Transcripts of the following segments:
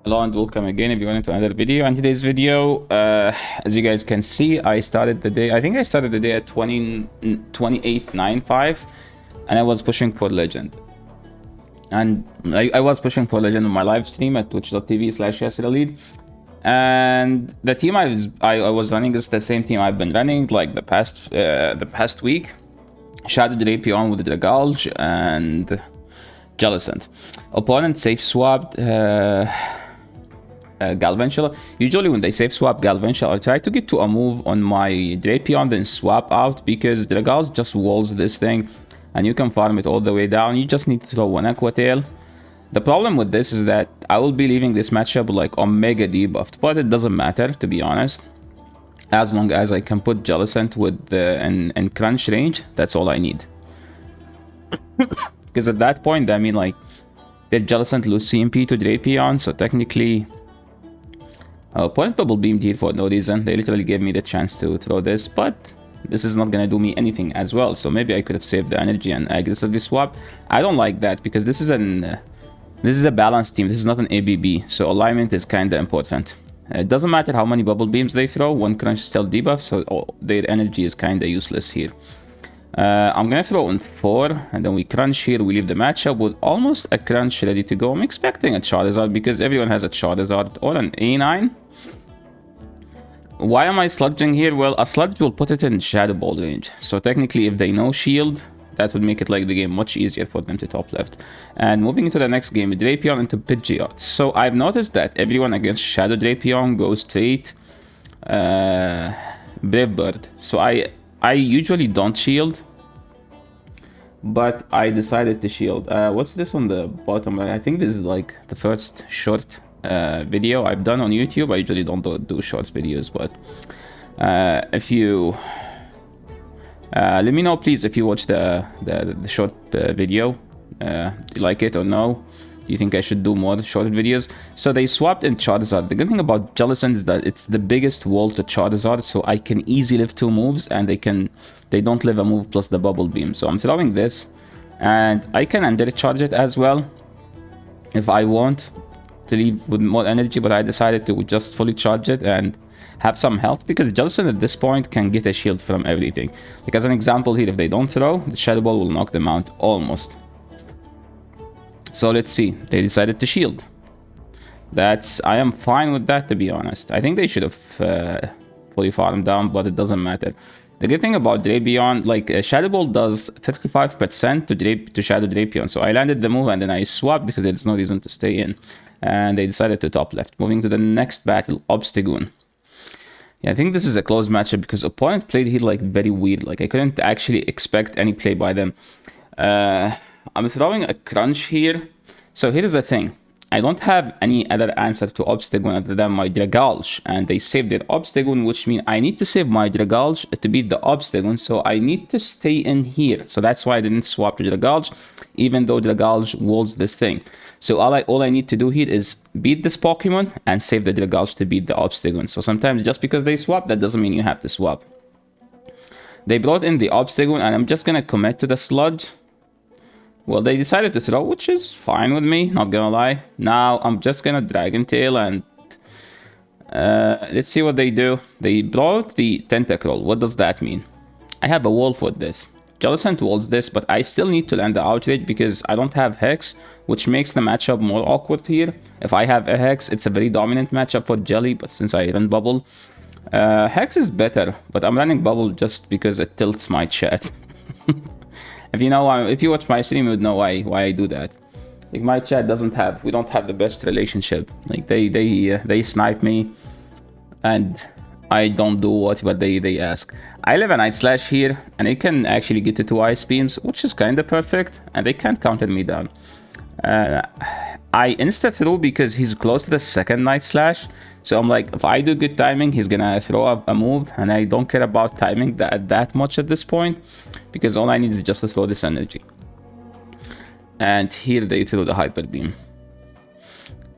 Hello and welcome again everyone to another video. In today's video, as you guys can see, I started the day, I think I started the day at 28.95 and I was pushing for legend. And I was pushing for legend on my live stream at twitch.tv/YasserElite. And the team I was running is the same team I've been running like the past week. Shadow Drapion with Dragulge and Jellicent. Opponent safe swapped Galvantula. Usually when they safe swap Galvantula, I try to get to a move on my Drapion, then swap out, because Dragulge just walls this thing and you can farm it all the way down. You just need to throw one Aqua Tail. The problem with this is that I will be leaving this matchup like Omega debuffed, but it doesn't matter, to be honest. As long as I can put Jellicent with in crunch range, that's all I need. Because at that point, I mean, like, did Jellicent lose CMP to Drapion, so technically opponent bubble beamed here for no reason. They literally gave me the chance to throw this, but this is not gonna do me anything as well. So maybe I could have saved the energy and aggressively swapped. I don't like that because this is a balanced team. This is not an ABB, so alignment is kinda important. It doesn't matter how many bubble beams they throw. One crunch is still debuff, so their energy is kinda useless here. I'm gonna throw on 4, and then we crunch here. We leave the matchup with almost a crunch ready to go. I'm expecting a Charizard because everyone has a Charizard or an A9. Why am I sludging here? Well, a sludge will put it in Shadow Ball range. So technically, if they know shield, that would make it like the game much easier for them to top left. And moving into the next game, Drapion into Pidgeot. So I've noticed that everyone against Shadow Drapion goes straight Brave Bird. So I usually don't shield, but I decided to shield. What's this on the bottom? I think this is like the first short video I've done on YouTube. I usually don't do short videos, but if you let me know please if you watch the short video. Do you like it or no? Do you think I should do more short videos? So they swapped in Charizard. The good thing about Jellicent is that it's the biggest wall to Charizard, so I can easily live 2 moves and they don't live a move plus the bubble beam. So I'm throwing this and I can undercharge it as well if I want to leave with more energy, but I decided to just fully charge it and have some health because Jellicent at this point can get a shield from everything. Like as an example here, if they don't throw, the Shadow Ball will knock them out almost. So let's see, they decided to shield. I am fine with that, to be honest. I think they should have fully farmed down, but it doesn't matter. The good thing about Drapion, like Shadow Ball does 55% to Shadow Drapion. So I landed the move and then I swapped because there's no reason to stay in. And they decided to top left. Moving to the next battle, Obstagoon. Yeah, I think this is a close matchup because opponent played here like very weird. Like I couldn't actually expect any play by them. I'm throwing a crunch here. So here's the thing. I don't have any other answer to Obstagoon other than my Dragulge. And they saved their Obstagoon, which means I need to save my Dragulge to beat the Obstagoon. So I need to stay in here. So that's why I didn't swap to Dragulge, even though Dragulge walls this thing. So all I need to do here is beat this Pokemon and save the Dragulge to beat the Obstagoon. So sometimes just because they swap, that doesn't mean you have to swap. They brought in the Obstagoon and I'm just going to commit to the Sludge. Well, they decided to throw, which is fine with me, not gonna lie. Now, I'm just gonna Dragon Tail and let's see what they do. They brought the Tentacruel. What does that mean? I have a wall for this. Jellicent walls this, but I still need to land the Outrage because I don't have Hex, which makes the matchup more awkward here. If I have a Hex, it's a very dominant matchup for Jelly, but since I run Bubble, Hex is better, but I'm running Bubble just because it tilts my chat. If you watch my stream, you would know why I do that. Like my chat we don't have the best relationship. Like they snipe me, and I don't do what they ask. I live a Night Slash here, and it can actually get to 2 Ice Beams, which is kind of perfect, and they can't counter me down. I insta through because he's close to the second Night Slash. So I'm like, if I do good timing, he's gonna throw up a move, and I don't care about timing that much at this point, because all I need is just to throw this energy. And here they threw the Hyper Beam.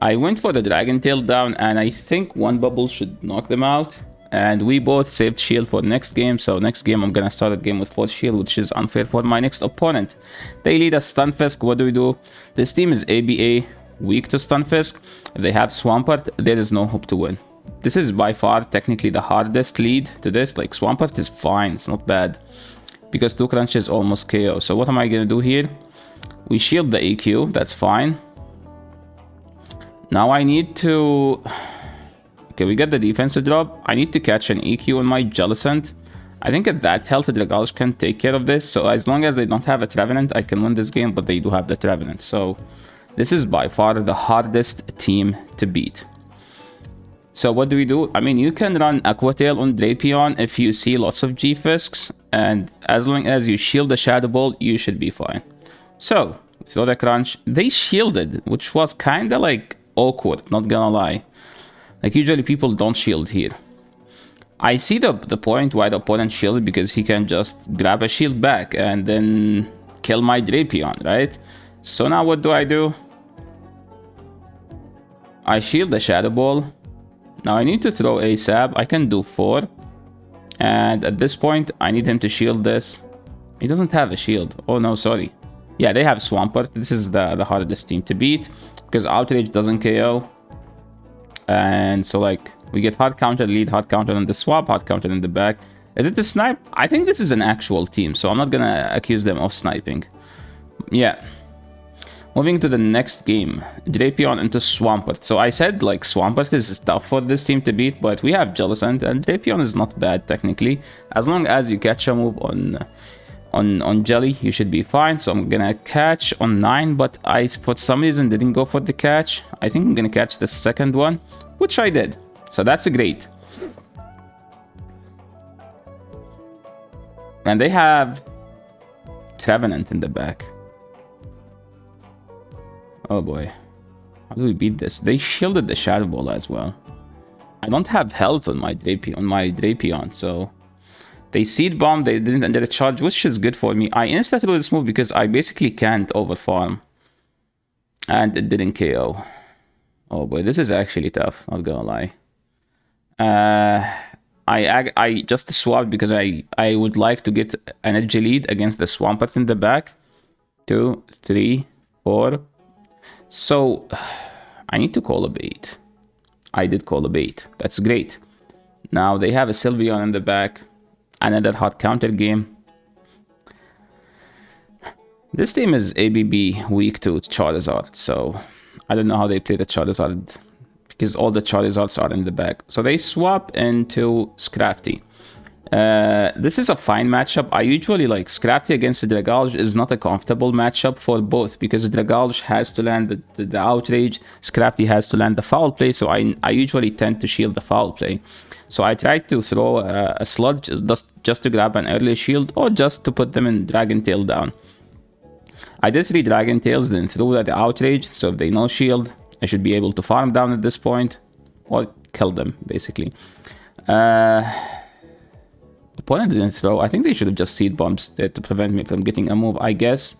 I went for the Dragon Tail down, and I think one bubble should knock them out. And we both saved shield for next game. So next game, I'm gonna start the game with 4 shield, which is unfair for my next opponent. They lead a Stunfisk. What do we do? This team is ABA. weak to Stunfisk. If they have Swampert, there is no hope to win. This is by far technically the hardest lead to this. Like, Swampert is fine, it's not bad. Because 2 crunch is almost KO. So what am I gonna do here? We shield the EQ, that's fine. Now I need to... Okay, we get the defensive drop. I need to catch an EQ on my Jellicent. I think at that health, Dragalge can take care of this. So as long as they don't have a Trevenant, I can win this game, but they do have the Trevenant. So this is by far the hardest team to beat. So what do we do? I mean, you can run Aqua Tail on Drapion if you see lots of G-Fisks, and as long as you shield the Shadow Ball, you should be fine. So, throw the crunch. They shielded, which was kinda like awkward, not gonna lie. Like, usually people don't shield here. I see the point why the opponent shielded, because he can just grab a shield back and then kill my Drapion, right? So now what do? I shield the Shadow Ball. Now I need to throw ASAP. I can do 4. And at this point, I need him to shield this. He doesn't have a shield. Oh no, sorry. Yeah, they have Swampert. This is the hardest team to beat, because Outrage doesn't KO. And so, like, we get hard counter lead, hard counter on the swap, hard counter in the back. Is it the snipe? I think this is an actual team, so I'm not gonna accuse them of sniping. Yeah. Moving to the next game, Drapion into Swampert. So I said, like, Swampert is tough for this team to beat, but we have Jellicent, and Drapion is not bad technically. As long as you catch a move on Jelly, you should be fine. So I'm gonna catch on 9, but I, for some reason, didn't go for the catch. I think I'm gonna catch the second one, which I did. So that's great. And they have Trevenant in the back. Oh boy. How do we beat this? They shielded the Shadow Ball as well. I don't have health on my Drapion, so... They Seed Bomb, they didn't enter a charge, which is good for me. I insta-threw this move because I basically can't overfarm. And it didn't KO. Oh boy, this is actually tough, not gonna lie. I just swapped because I would like to get an edge lead against the Swampert in the back. 2, 3, 4... So, I need to call a bait. I did call a bait. That's great. Now, they have a Sylveon in the back. Another hot counter game. This team is ABB weak to Charizard, so I don't know how they play the Charizard, because all the Charizards are in the back. So they swap into Scrafty. This is a fine matchup. I usually like Scrafty against the Dragalge is not a comfortable matchup for both, because Dragalge has to land the Outrage, Scrafty has to land the Foul Play, so I usually tend to shield the Foul Play. So I tried to throw a Sludge just to grab an early shield, or just to put them in Dragon Tail down. I did 3 Dragon Tails, then threw the Outrage, so if they no shield, I should be able to farm down at this point, or kill them, basically. Opponent didn't throw. I think they should have just Seed Bombs there to prevent me from getting a move, I guess.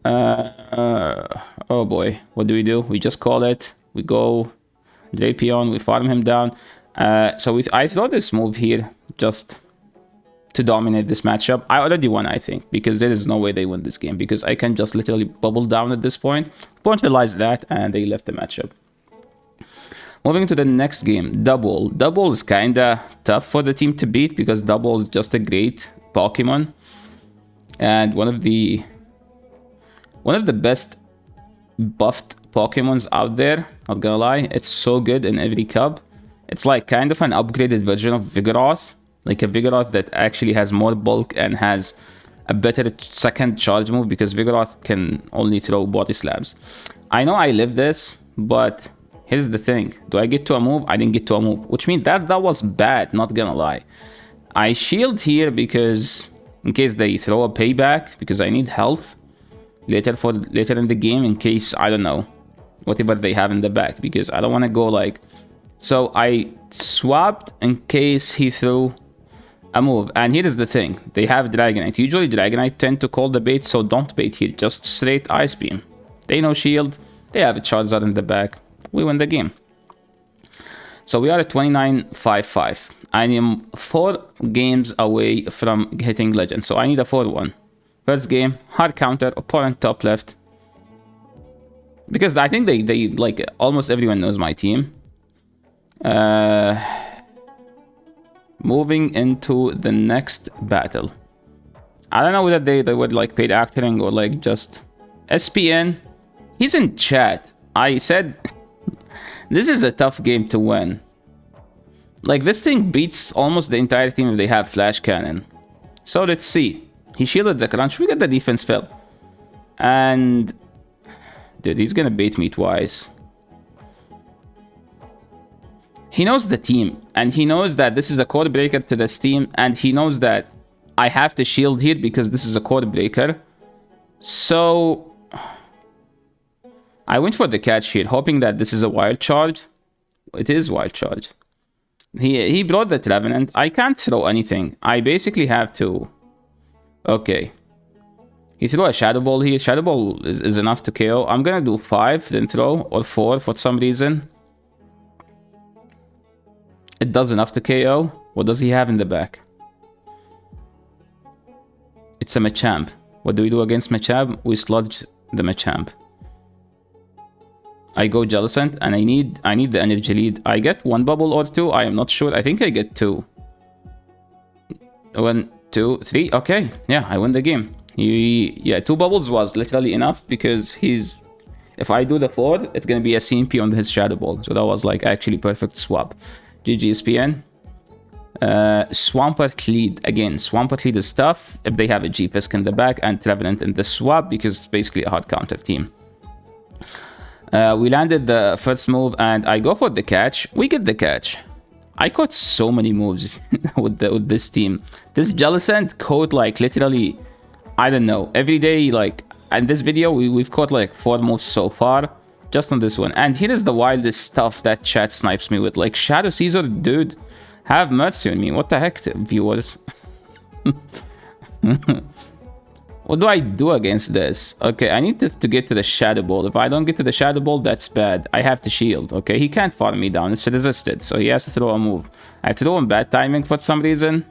Oh boy, what do? We just call it. We go Drapion, we farm him down. So I throw this move here just to dominate this matchup. I already won, I think, because there is no way they win this game, because I can just literally bubble down at this point. Opponent realized that, and they left the matchup. Moving to the next game, Double. Double is kinda tough for the team to beat, because Double is just a great Pokemon. And one of the best buffed Pokemons out there, not gonna lie. It's so good in every cup. It's like kind of an upgraded version of Vigoroth. Like a Vigoroth that actually has more bulk and has a better second charge move, because Vigoroth can only throw body slams. I know I live this, but... Here's the thing. Do I get to a move? I didn't get to a move. Which means that was bad, not gonna lie. I shield here because... In case they throw a payback. Because I need health. Later in the game. In case, I don't know. Whatever they have in the back. Because I don't want to go like... So I swapped in case he threw a move. And here is the thing. They have Dragonite. Usually Dragonite tend to call the bait. So don't bait here. Just straight Ice Beam. They no shield. They have a Charizard in the back. We win the game. So we are at 29-5-5. I am 4 games away from hitting Legend. So I need a 4-1. First game, hard counter, opponent top left. Because I think they like almost everyone knows my team. Moving into the next battle. I don't know whether they would like paid acting or like just SPN. He's in chat. I said this is a tough game to win. Like this thing beats almost the entire team if they have flash cannon. So let's see. He shielded the crunch. We get the defense fill. And dude, he's gonna bait me twice. He knows the team, and he knows that this is a code breaker to this team, and he knows that I have to shield here because this is a code breaker. So I went for the catch here, hoping that this is a wild charge. It is wild charge. He brought the Trevenant. I can't throw anything. I basically have to... Okay. He threw a Shadow Ball here. Shadow Ball is enough to KO. I'm gonna do 5, then throw, or 4 for some reason. It does enough to KO. What does he have in the back? It's a Machamp. What do we do against Machamp? We sludge the Machamp. I go Jellicent, and I need the energy lead. I get 1 bubble or 2. I am not sure. I think I get 2. 1, 2, 3. Okay, yeah, I win the game. Yeah, 2 bubbles was literally enough because he's... If I do the 4, it's gonna be a CMP on his Shadow Ball. So that was like actually perfect swap. GG SPN. Swampert lead. Again, Swampert lead is tough if they have a G-Fisk in the back and Trevenant in the swap because it's basically a hard counter team. We landed the first move and I go for the catch. We get the catch. I caught so many moves with this team. This Jellicent caught like literally, I don't know, every day. Like in this video, we've caught like 4 moves so far. Just on this one. And here is the wildest stuff that chat snipes me with. Like, Shadow Caesar, dude, have mercy on me. What the heck, viewers? What do I do against this? Okay, I need to get to the Shadow Ball. If I don't get to the Shadow Ball, that's bad. I have to shield, okay? He can't farm me down. It's resisted, so he has to throw a move. I threw him bad timing for some reason.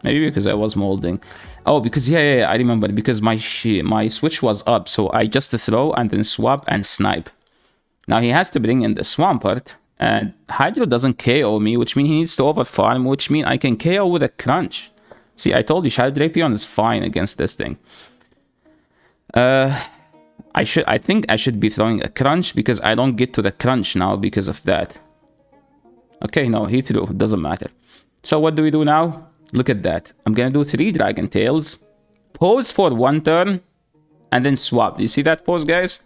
Maybe because I was molding. Oh, because, yeah, I remember. Because my switch was up, so I just throw and then swap and snipe. Now he has to bring in the Swampert, and Hydro doesn't KO me, which means he needs to overfarm, which means I can KO with a crunch. See, I told you, Shadow Drapion is fine against this thing. I think I should be throwing a crunch because I don't get to the crunch now because of that. Okay, no, he threw, it doesn't matter. So what do we do now? Look at that. I'm gonna do 3 Dragon Tails, pause for 1 turn, and then swap. Do you see that pause, guys?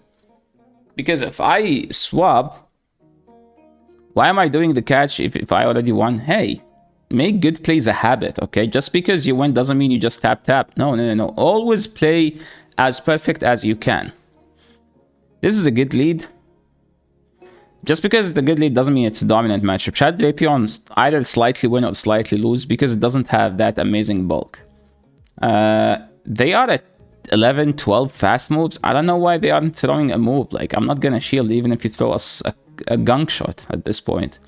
Because if I swap, why am I doing the catch if I already won? Hey, make good plays a habit, okay? Just because you win doesn't mean you just tap. No. Always play as perfect as you can. This is a good lead. Just because it's a good lead doesn't mean it's a dominant matchup. Shadow Drapion either slightly win or slightly lose because it doesn't have that amazing bulk. They are at 11, 12 fast moves. I don't know why they aren't throwing a move. Like, I'm not gonna shield even if you throw us a gunk shot at this point.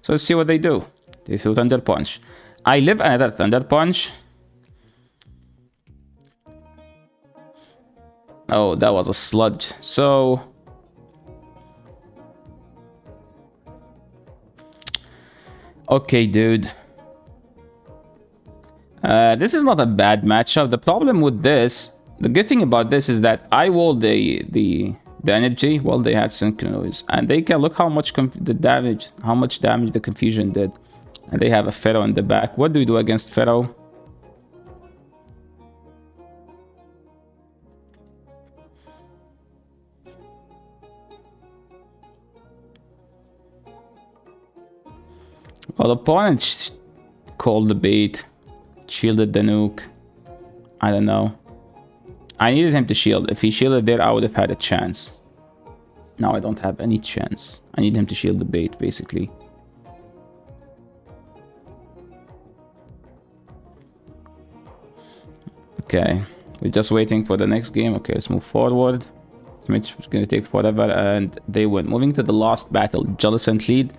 So let's see what they do. They threw Thunder Punch. I live another Thunder Punch. Oh, that was a sludge. So... Okay, dude. This is not a bad matchup. The problem with this... The good thing about this is that I walled the energy while they had Synchronous, and they can look how much damage the confusion did, and they have a Pharaoh in the back. What do we do against Pharaoh? Well, opponent called the bait, shielded the nuke. I don't know. I needed him to shield. If he shielded there, I would have had a chance. Now I don't have any chance. I need him to shield the bait, basically. Okay. We're just waiting for the next game. Okay, let's move forward. It's going to take forever, and they win. Moving to the last battle, Jellicent lead.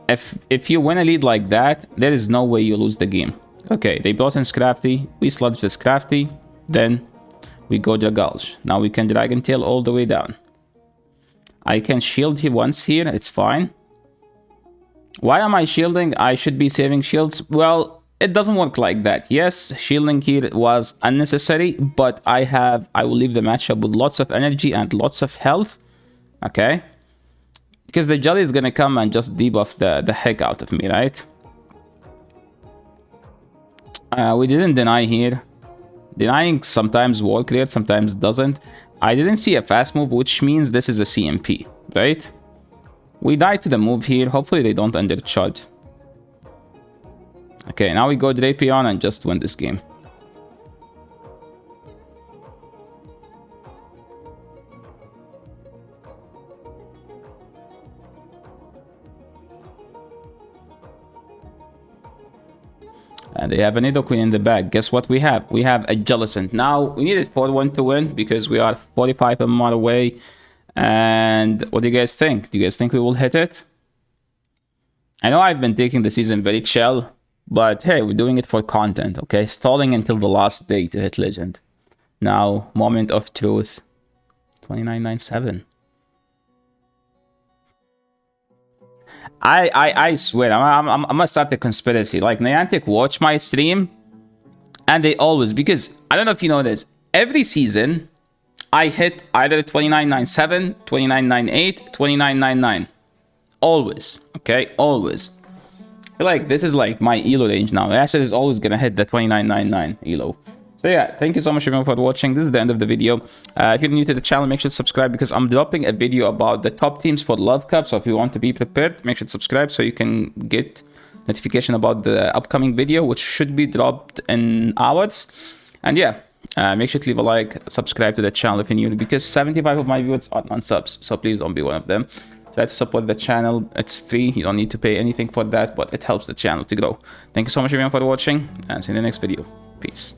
If you win a lead like that, there is no way you lose the game. Okay, they brought in Scrafty. We sludged the Scrafty. Then... we go to Gulch. Now we can Dragon Tail all the way down. I can shield here once here. It's fine. Why am I shielding? I should be saving shields. Well, it doesn't work like that. Yes, shielding here was unnecessary, but I will leave the matchup with lots of energy and lots of health. Okay? Because the Jelly is gonna come and just debuff the heck out of me, right? We didn't deny here. Denying sometimes works clear, sometimes doesn't. I didn't see a fast move, which means this is a CMP, right? We die to the move here. Hopefully they don't undercharge. Okay, now we go Drapion and just win this game. And they have an Nidoqueen in the back. Guess what we have? We have a Jellicent. Now, we needed 4-1 to win because we are 45 MMR away. And what do you guys think? Do you guys think we will hit it? I know I've been taking the season very chill, but hey, we're doing it for content, okay? Stalling until the last day to hit Legend. Now, moment of truth. 2997. I swear, I'm gonna start a conspiracy. Like, Niantic watch my stream, and they always, because I don't know if you know this, every season I hit either 2997, 2998, 2999. Always, okay? Always. I feel like this is like my elo range now. Acid is always gonna hit the 2999 elo. So yeah, thank you so much everyone for watching. This is the end of the video. If you're new to the channel, make sure to subscribe because I'm dropping a video about the top teams for Love Cup. So if you want to be prepared, make sure to subscribe so you can get notification about the upcoming video, which should be dropped in hours. And yeah, make sure to leave a like, subscribe to the channel if you're new, because 75 of my viewers are non-subs. So please don't be one of them. Try to support the channel. It's free. You don't need to pay anything for that, but it helps the channel to grow. Thank you so much everyone for watching, and see you in the next video. Peace.